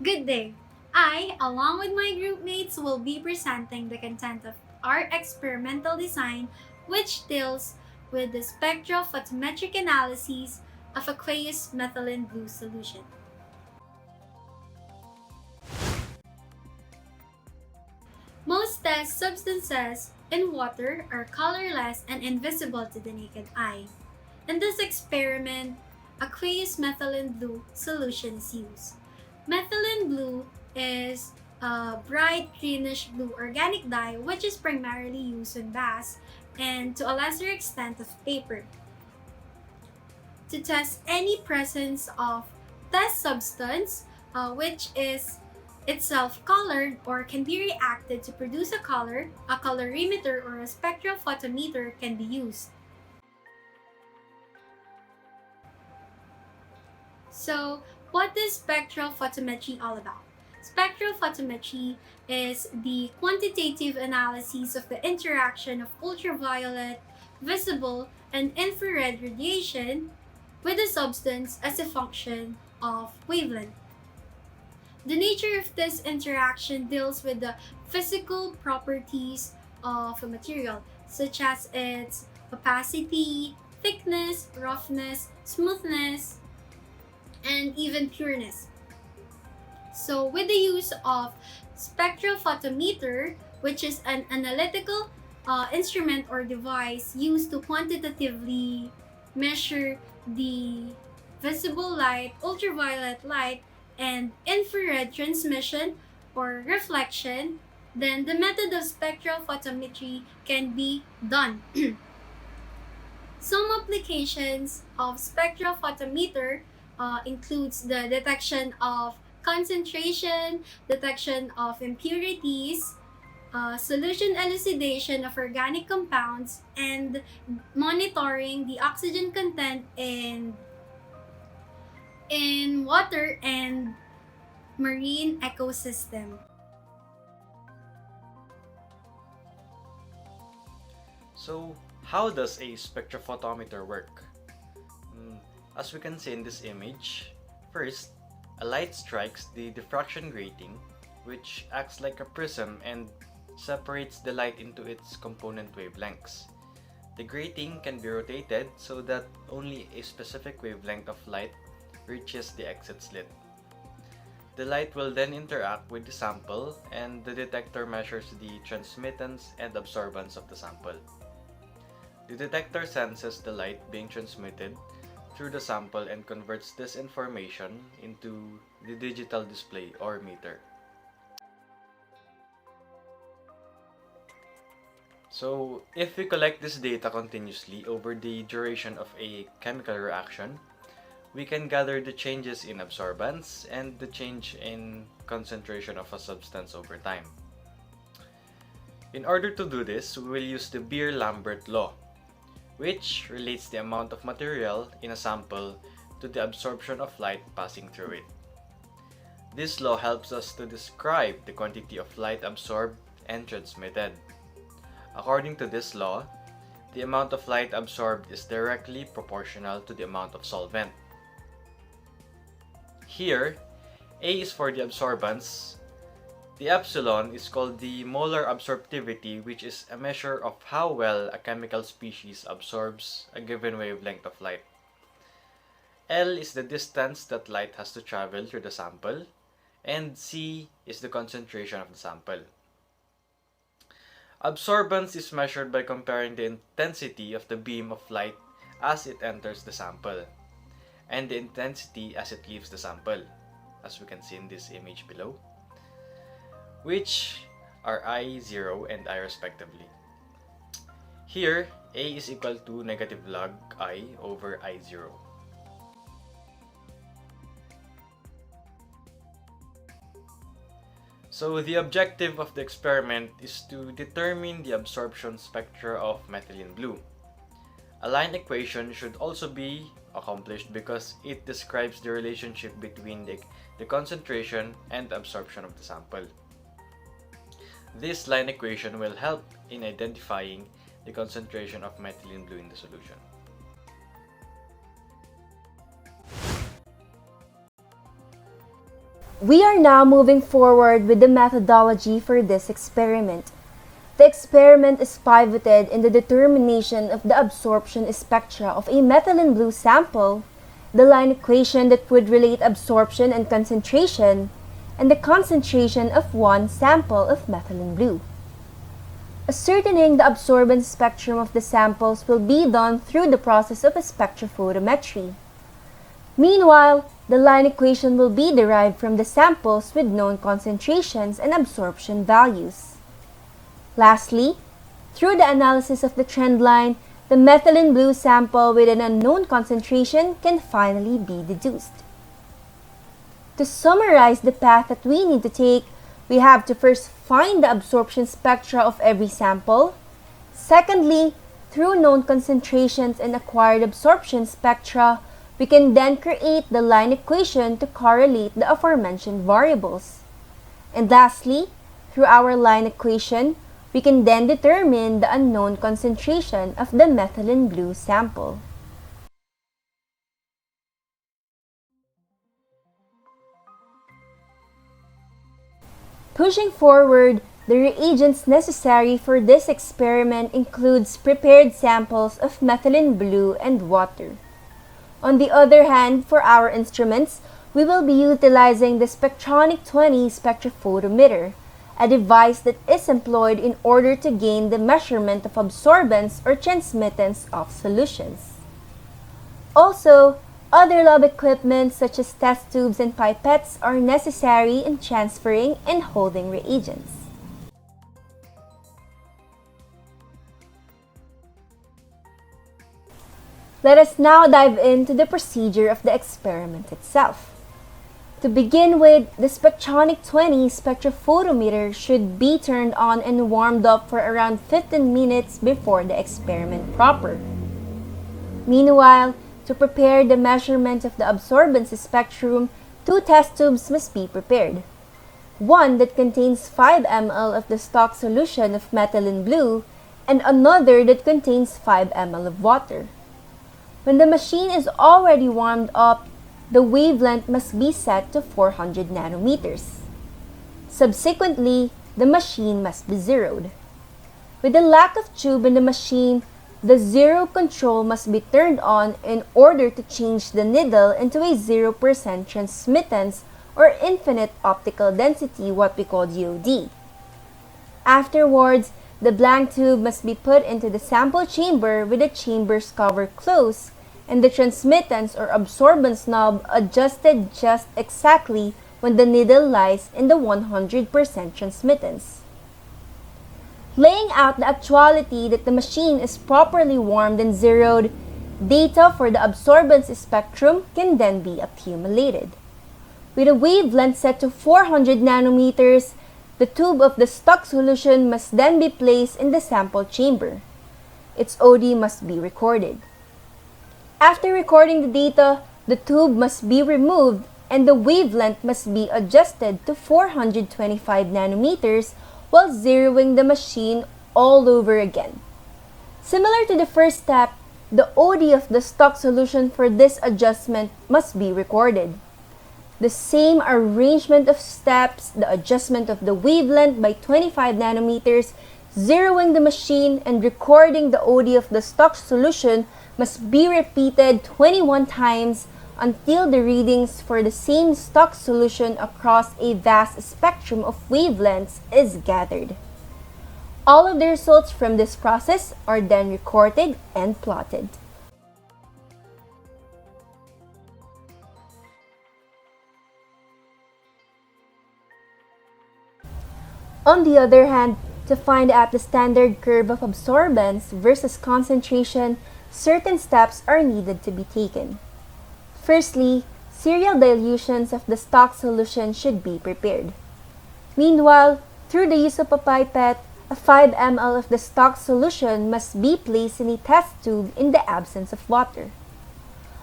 Good day. I, along with my group mates, will be presenting the content of our experimental design, which deals with the spectrophotometric analysis of aqueous methylene blue solution. Most test substances in water are colorless and invisible to the naked eye. In this experiment, aqueous methylene blue solution is used. Methylene blue is a bright greenish blue organic dye which is primarily used in baths and to a lesser extent of paper. To test any presence of test substance which is itself colored or can be reacted to produce a color, a colorimeter or a spectrophotometer can be used. So, what is spectrophotometry all about? Spectrophotometry is the quantitative analysis of the interaction of ultraviolet, visible, and infrared radiation with a substance as a function of wavelength. The nature of this interaction deals with the physical properties of a material, such as its opacity, thickness, roughness, smoothness, and even pureness. So, with the use of spectrophotometer, which is an analytical instrument or device used to quantitatively measure the visible light, ultraviolet light, and infrared transmission or reflection, then the method of spectrophotometry can be done. Some applications of spectrophotometer includes the detection of concentration, detection of impurities, solution elucidation of organic compounds, and monitoring the oxygen content in water and marine ecosystem. So, how does a spectrophotometer work? As we can see in this image, first, a light strikes the diffraction grating, which acts like a prism and separates the light into its component wavelengths. The grating can be rotated so that only a specific wavelength of light reaches the exit slit. The light will then interact with the sample, and the detector measures the transmittance and absorbance of the sample. The detector senses the light being transmitted through the sample and converts this information into the digital display or meter. So, if we collect this data continuously over the duration of a chemical reaction, we can gather the changes in absorbance and the change in concentration of a substance over time. In order to do this, we will use the Beer-Lambert law, which relates the amount of material in a sample to the absorption of light passing through it. This law helps us to describe the quantity of light absorbed and transmitted. According to this law, the amount of light absorbed is directly proportional to the amount of solvent. Here, A is for the absorbance. The epsilon is called the molar absorptivity, which is a measure of how well a chemical species absorbs a given wavelength of light. L is the distance that light has to travel through the sample, and C is the concentration of the sample. Absorbance is measured by comparing the intensity of the beam of light as it enters the sample and the intensity as it leaves the sample, as we can see in this image below, which are I0 and I respectively. Here, A is equal to negative log I over I0. So the objective of the experiment is to determine the absorption spectra of methylene blue. A line equation should also be accomplished because it describes the relationship between the concentration and absorption of the sample. This line equation will help in identifying the concentration of methylene blue in the solution. We are now moving forward with the methodology for this experiment. The experiment is pivoted in the determination of the absorption spectra of a methylene blue sample, the line equation that would relate absorption and concentration, and the concentration of one sample of methylene blue. Ascertaining the absorbance spectrum of the samples will be done through the process of spectrophotometry. Meanwhile, the line equation will be derived from the samples with known concentrations and absorption values. Lastly, through the analysis of the trend line, the methylene blue sample with an unknown concentration can finally be deduced. To summarize the path that we need to take, we have to first find the absorption spectra of every sample. Secondly, through known concentrations and acquired absorption spectra, we can then create the line equation to correlate the aforementioned variables. And lastly, through our line equation, we can then determine the unknown concentration of the methylene blue sample. Pushing forward, the reagents necessary for this experiment includes prepared samples of methylene blue and water. On the other hand, for our instruments, we will be utilizing the Spectronic 20 spectrophotometer, a device that is employed in order to gain the measurement of absorbance or transmittance of solutions. Also, other lab equipment such as test tubes and pipettes are necessary in transferring and holding reagents. Let us now dive into the procedure of the experiment itself. To begin with, the Spectronic 20 spectrophotometer should be turned on and warmed up for around 15 minutes before the experiment proper. Meanwhile, to prepare the measurement of the absorbance spectrum, two test tubes must be prepared. One that contains 5 ml of the stock solution of methylene blue and another that contains 5 ml of water. When the machine is already warmed up, the wavelength must be set to 400 nanometers. Subsequently, the machine must be zeroed. With the lack of tube in the machine, the zero control must be turned on in order to change the needle into a 0% transmittance or infinite optical density, what we call DOD. Afterwards, the blank tube must be put into the sample chamber with the chamber's cover closed and the transmittance or absorbance knob adjusted just exactly when the needle lies in the 100% transmittance. Laying out the actuality that the machine is properly warmed and zeroed, data for the absorbance spectrum can then be accumulated. With a wavelength set to 400 nanometers, the tube of the stock solution must then be placed in the sample chamber. Its OD must be recorded. After recording the data, the tube must be removed and the wavelength must be adjusted to 425 nanometers while zeroing the machine all over again. Similar to the first step, the OD of the stock solution for this adjustment must be recorded. The same arrangement of steps, the adjustment of the wavelength by 25 nanometers, zeroing the machine, and recording the OD of the stock solution must be repeated 21 times until the readings for the same stock solution across a vast spectrum of wavelengths is gathered. All of the results from this process are then recorded and plotted. On the other hand, to find out the standard curve of absorbance versus concentration, certain steps are needed to be taken. Firstly, serial dilutions of the stock solution should be prepared. Meanwhile, through the use of a pipette, a 5 ml of the stock solution must be placed in a test tube in the absence of water.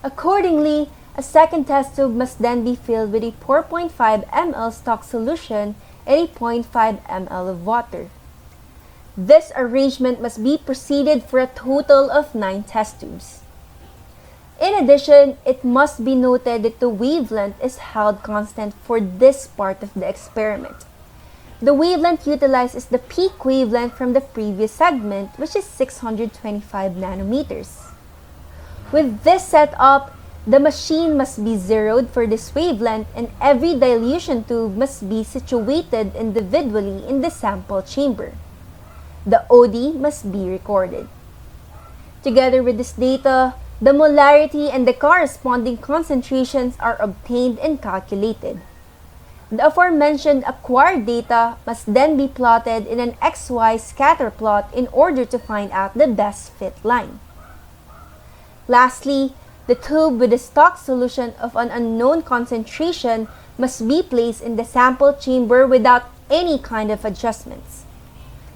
Accordingly, a second test tube must then be filled with a 4.5 ml stock solution and a 0.5 ml of water. This arrangement must be proceeded for a total of 9 test tubes. In addition, it must be noted that the wavelength is held constant for this part of the experiment. The wavelength utilized is the peak wavelength from the previous segment, which is 625 nanometers. With this setup, the machine must be zeroed for this wavelength and every dilution tube must be situated individually in the sample chamber. The OD must be recorded. Together with this data, the molarity and the corresponding concentrations are obtained and calculated. The aforementioned acquired data must then be plotted in an XY scatter plot in order to find out the best fit line. Lastly, the tube with a stock solution of an unknown concentration must be placed in the sample chamber without any kind of adjustments.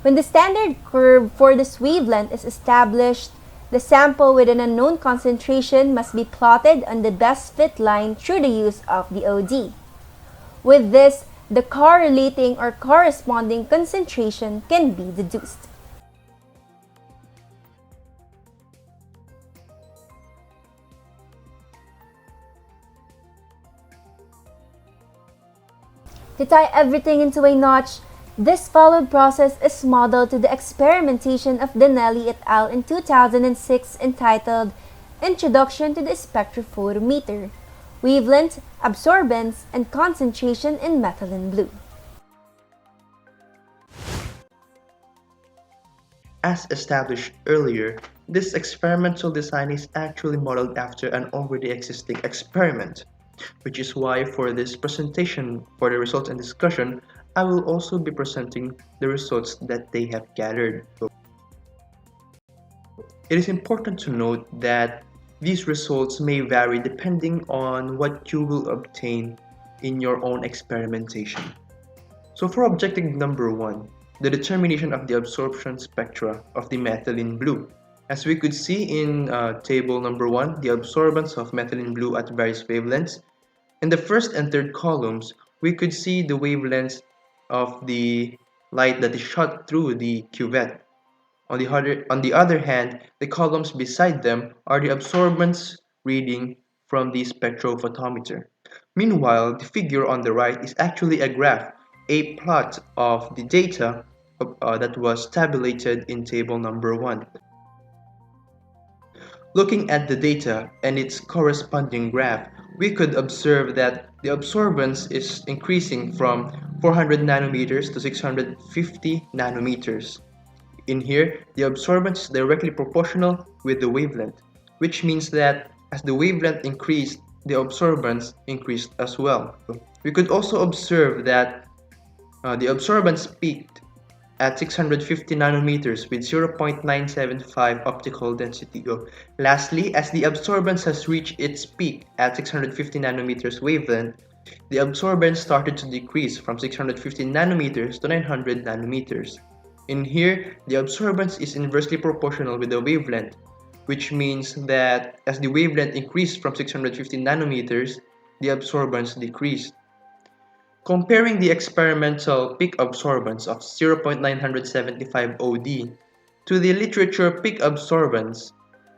When the standard curve for this wavelength is established, the sample with an unknown concentration must be plotted on the best fit line through the use of the OD. With this, the correlating or corresponding concentration can be deduced. To tie everything into a notch, this followed process is modeled to the experimentation of Danelli et al. In 2006 entitled Introduction to the Spectrophotometer, Wavelength, Absorbance, and Concentration in Methylene Blue. As established earlier, this experimental design is actually modeled after an already existing experiment, which is why for this presentation for the results and discussion, I will also be presenting the results that they have gathered. It is important to note that these results may vary depending on what you will obtain in your own experimentation. So for objective number 1, the determination of the absorption spectra of the methylene blue. As we could see in table number 1, the absorbance of methylene blue at various wavelengths. In the first and third columns, we could see the wavelengths of the light that is shot through the cuvette. On the other hand, the columns beside them are the absorbance reading from the spectrophotometer. Meanwhile, the figure on the right is actually a graph, a plot of the data that was tabulated in table number 1. Looking at the data and its corresponding graph, we could observe that the absorbance is increasing from 400 nanometers to 650 nanometers. In here, the absorbance is directly proportional with the wavelength, which means that as the wavelength increased, the absorbance increased as well. We could also observe that the absorbance peaked at 650 nanometers with 0.975 optical density. Lastly, as the absorbance has reached its peak at 650 nanometers wavelength, the absorbance started to decrease from 650 nanometers to 900 nanometers. In here, the absorbance is inversely proportional with the wavelength, which means that as the wavelength increased from 650 nanometers, the absorbance decreased. Comparing the experimental peak absorbance of 0.975 OD to the literature peak absorbance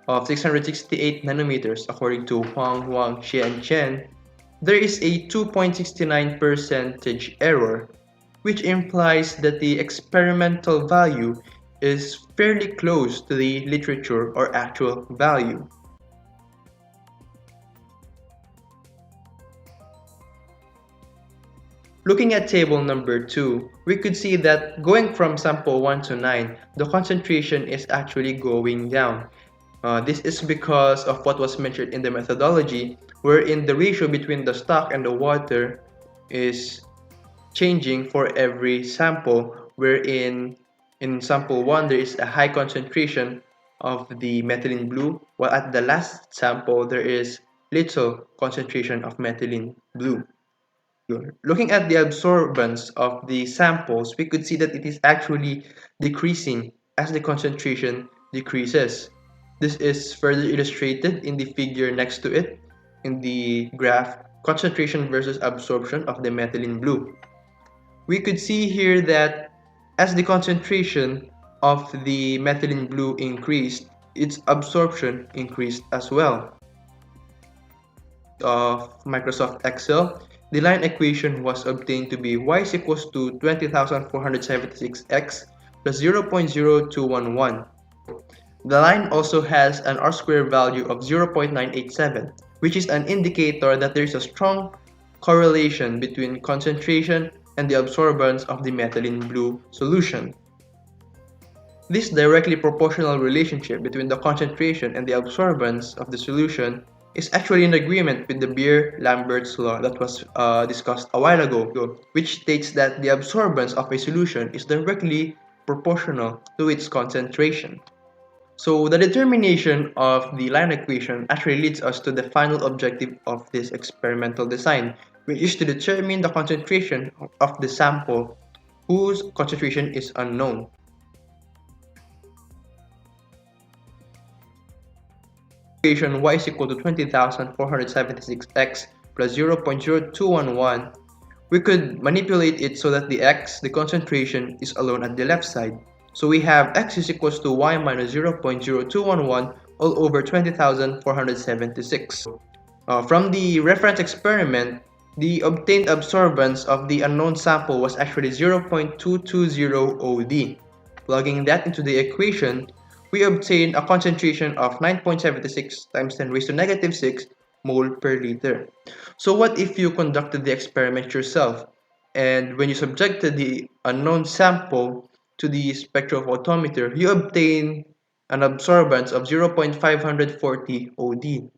of 668 nanometers according to Wang, Xie, and Chen, there is a 2.69% error, which implies that the experimental value is fairly close to the literature or actual value. Looking at table number 2, we could see that going from sample 1 to 9, the concentration is actually going down. This is because of what was mentioned in the methodology, wherein the ratio between the stock and the water is changing for every sample, wherein in sample 1 there is a high concentration of the methylene blue, while at the last sample there is little concentration of methylene blue. Looking at the absorbance of the samples, we could see that it is actually decreasing as the concentration decreases. This is further illustrated in the figure next to it in the graph concentration versus absorption of the methylene blue. We could see here that as the concentration of the methylene blue increased, its absorption increased as well. of Microsoft Excel, the line equation was obtained to be y is equals to 20,476x plus 0.0211. The line also has an R-squared value of 0.987, which is an indicator that there is a strong correlation between concentration and the absorbance of the methylene blue solution. This directly proportional relationship between the concentration and the absorbance of the solution is actually in agreement with the Beer-Lambert's law that was discussed a while ago, which states that the absorbance of a solution is directly proportional to its concentration. So the determination of the line equation actually leads us to the final objective of this experimental design, which is to determine the concentration of the sample whose concentration is unknown. Equation y is equal to 20,476x plus 0.0211, we could manipulate it so that the x, the concentration, is alone at the left side. So we have x is equals to y minus 0.0211 all over 20,476. From the reference experiment, the obtained absorbance of the unknown sample was actually 0.220 OD. Plugging that into the equation, we obtain a concentration of 9.76 times 10 raised to negative 6 mole per liter. So what if you conducted the experiment yourself, and when you subjected the unknown sample to the spectrophotometer, you obtain an absorbance of 0.540 OD.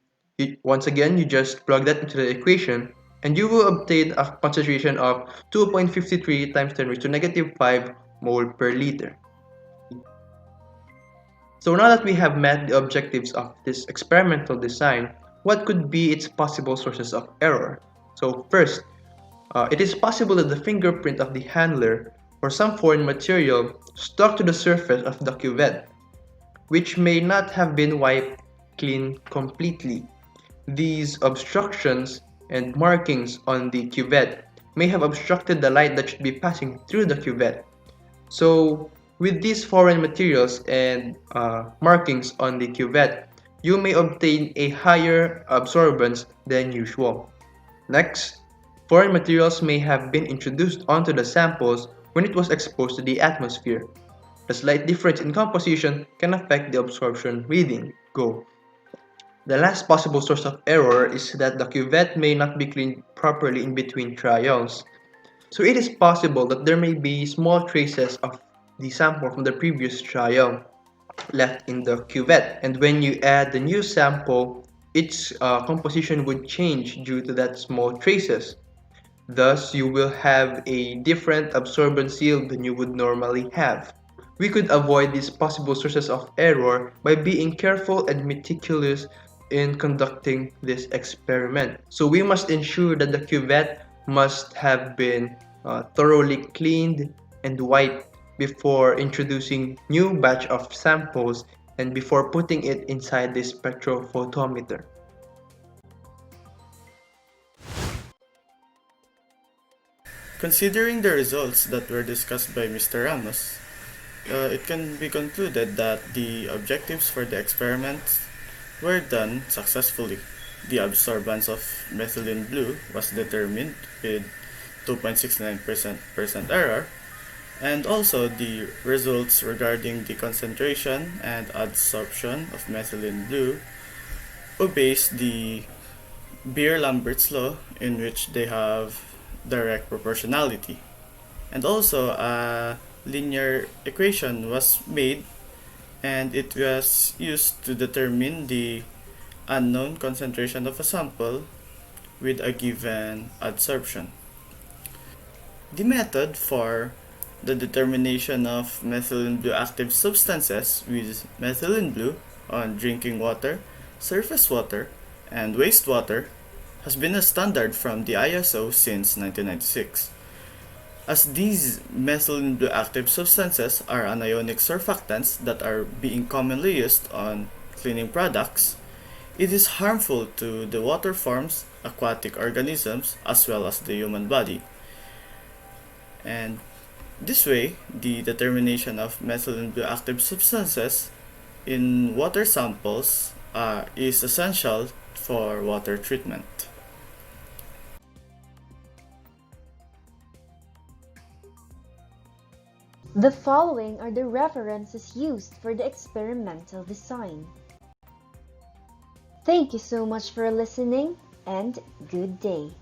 Once again, you just plug that into the equation, and you will obtain a concentration of 2.53 times 10 raised to negative 5 mole per liter. So now that we have met the objectives of this experimental design, what could be its possible sources of error? So first, it is possible that the fingerprint of the handler or some foreign material stuck to the surface of the cuvette, which may not have been wiped clean completely. These obstructions and markings on the cuvette may have obstructed the light that should be passing through the cuvette. So with these foreign materials and markings on the cuvette, you may obtain a higher absorbance than usual. Next, foreign materials may have been introduced onto the samples when it was exposed to the atmosphere. A slight difference in composition can affect the absorption reading. Go. The last possible source of error is that the cuvette may not be cleaned properly in between trials. So it is possible that there may be small traces of the sample from the previous trial left in the cuvette, and when you add the new sample, its composition would change due to that small traces. Thus, you will have a different absorbance yield than you would normally have. We could avoid these possible sources of error by being careful and meticulous in conducting this experiment. So we must ensure that the cuvette must have been thoroughly cleaned and wiped before introducing new batch of samples and before putting it inside the spectrophotometer. Considering the results that were discussed by Mr. Ramos, it can be concluded that the objectives for the experiments were done successfully. The absorbance of methylene blue was determined with 2.69% error, and also the results regarding the concentration and adsorption of methylene blue obeys the Beer-Lambert's law, in which they have direct proportionality. And also a linear equation was made, and it was used to determine the unknown concentration of a sample with a given adsorption. The method for the determination of methylene blue active substances with methylene blue on drinking water, surface water, and wastewater has been a standard from the ISO since 1996. As these methylene blue active substances are anionic surfactants that are being commonly used on cleaning products, it is harmful to the water forms, aquatic organisms, as well as the human body. And this way, the determination of methylene blue active substances in water samples is essential for water treatment. The following are the references used for the experimental design. Thank you so much for listening, and good day.